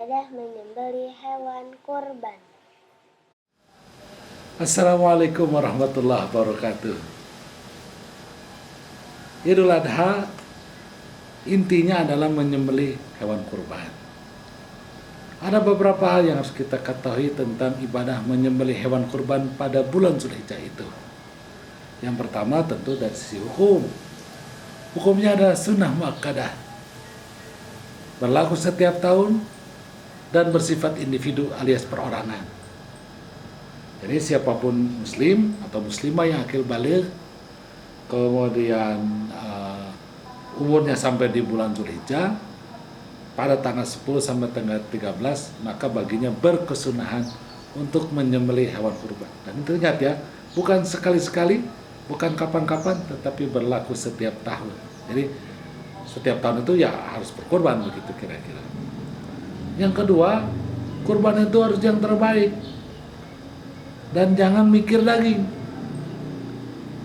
ibadah menyembelih hewan kurban. Assalamualaikum warahmatullahi wabarakatuh. Idul Adha intinya adalah menyembelih hewan kurban. Ada beberapa hal yang harus kita ketahui tentang ibadah menyembelih hewan kurban pada bulan Zulhijjah itu. Yang pertama tentu dari sisi hukum. Hukumnya adalah sunnah muakkadah, berlaku setiap tahun dan bersifat individu alias perorangan. Jadi siapapun muslim atau muslimah yang akil baligh, kemudian umurnya sampai di bulan Zulhijjah, pada tanggal 10 sampai tanggal 13, maka baginya berkesunahan untuk menyembelih hewan kurban. Dan itu ingat ya, bukan sekali-sekali, bukan kapan-kapan, tetapi berlaku setiap tahun. Jadi setiap tahun itu ya harus berkurban begitu kira-kira. Yang kedua, kurban itu harus yang terbaik. Dan jangan mikir daging.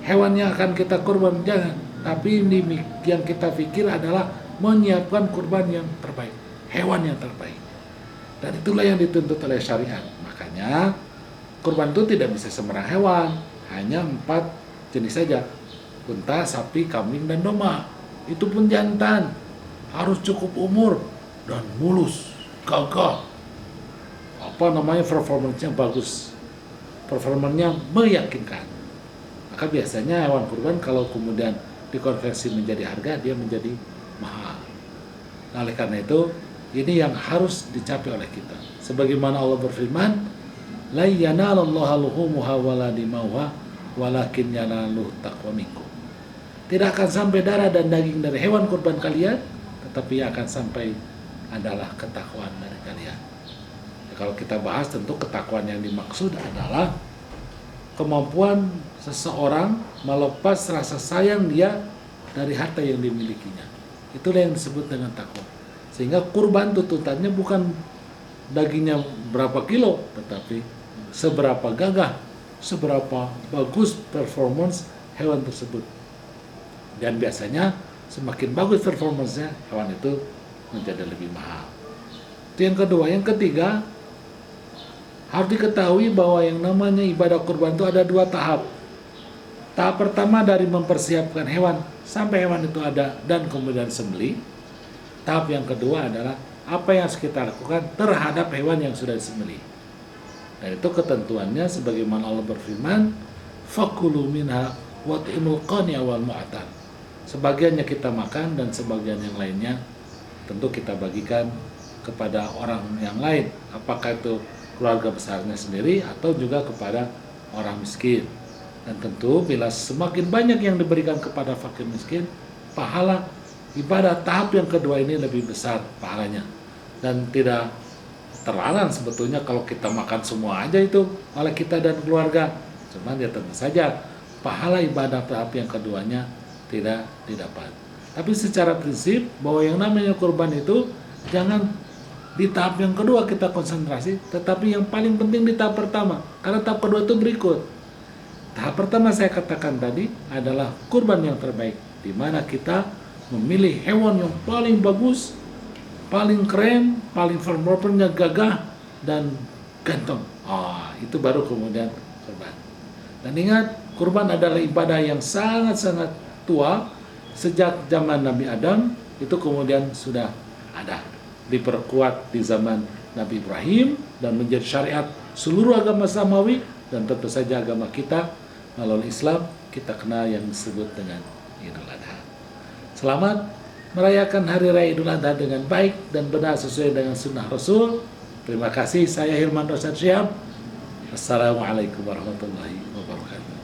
Hewan yang akan kita kurban, jangan. Tapi yang kita pikir adalah menyiapkan kurban yang terbaik, hewan yang terbaik. Dan itulah yang dituntut oleh syariat. Makanya kurban itu tidak bisa sembarang hewan, hanya 4 jenis saja: unta, sapi, kambing, dan domba. Itu pun jantan, harus cukup umur dan mulus, gagah. Performanya bagus, performanya meyakinkan. Maka biasanya hewan kurban kalau kemudian dikonversi menjadi harga, dia menjadi mahal. Nah, oleh karena itu, ini yang harus dicapai oleh kita. Sebagaimana Allah berfirman, la yanalallaha luhumuha wala dimauha walakin yanaluhu taqwa minkum. Tidak akan sampai darah dan daging dari hewan kurban kalian, tetapi yang akan sampai adalah ketakwaan dari kalian. Ya, kalau kita bahas, tentu ketakwaan yang dimaksud adalah kemampuan seseorang melepas rasa sayang dia dari harta yang dimilikinya. Itulah yang disebut dengan takwa. Sehingga kurban tuntutannya bukan dagingnya berapa kilo, tetapi seberapa gagah, seberapa bagus performance hewan tersebut. Dan biasanya semakin bagus performance-nya, hewan itu menjadi lebih mahal. Itu yang kedua. Yang ketiga, harus diketahui bahwa yang namanya ibadah kurban itu ada 2 tahap. Tahap pertama dari mempersiapkan hewan sampai hewan itu ada dan kemudian sembelih. Tahap yang kedua adalah apa yang harus kita lakukan terhadap hewan yang sudah disembelih. Dan itu ketentuannya sebagaimana Allah berfirman, fakulu minha wat'imul qani'a wal mu'tar. Sebagiannya kita makan dan sebagian yang lainnya tentu kita bagikan kepada orang yang lain. Apakah itu keluarga besarnya sendiri atau juga kepada orang miskin. Dan tentu bila semakin banyak yang diberikan kepada fakir miskin, pahala ibadah tahap yang kedua ini lebih besar pahalanya. Dan tidak terlarang sebetulnya kalau kita makan semua aja itu oleh kita dan keluarga. Cuman ya tentu saja pahala ibadah tahap yang keduanya tidak didapat. Tapi secara prinsip bahwa yang namanya kurban itu jangan di tahap yang kedua kita konsentrasi, tetapi yang paling penting di tahap pertama. Karena tahap kedua itu berikut. Tahap pertama saya katakan tadi adalah kurban yang terbaik, di mana kita memilih hewan yang paling bagus, paling keren, paling performanya gagah dan ganteng. Itu baru kemudian kurban. Dan ingat, kurban adalah ibadah yang sangat-sangat tua. Sejak zaman Nabi Adam itu kemudian sudah ada, diperkuat di zaman Nabi Ibrahim dan menjadi syariat seluruh agama samawi, dan tentu saja agama kita melalui Islam kita kenal yang disebut dengan Idul Adha. Selamat merayakan Hari Raya Idul Adha dengan baik dan benar sesuai dengan sunnah Rasul. Terima kasih, saya Hilman Rosyad Syihab. Assalamualaikum warahmatullahi wabarakatuh.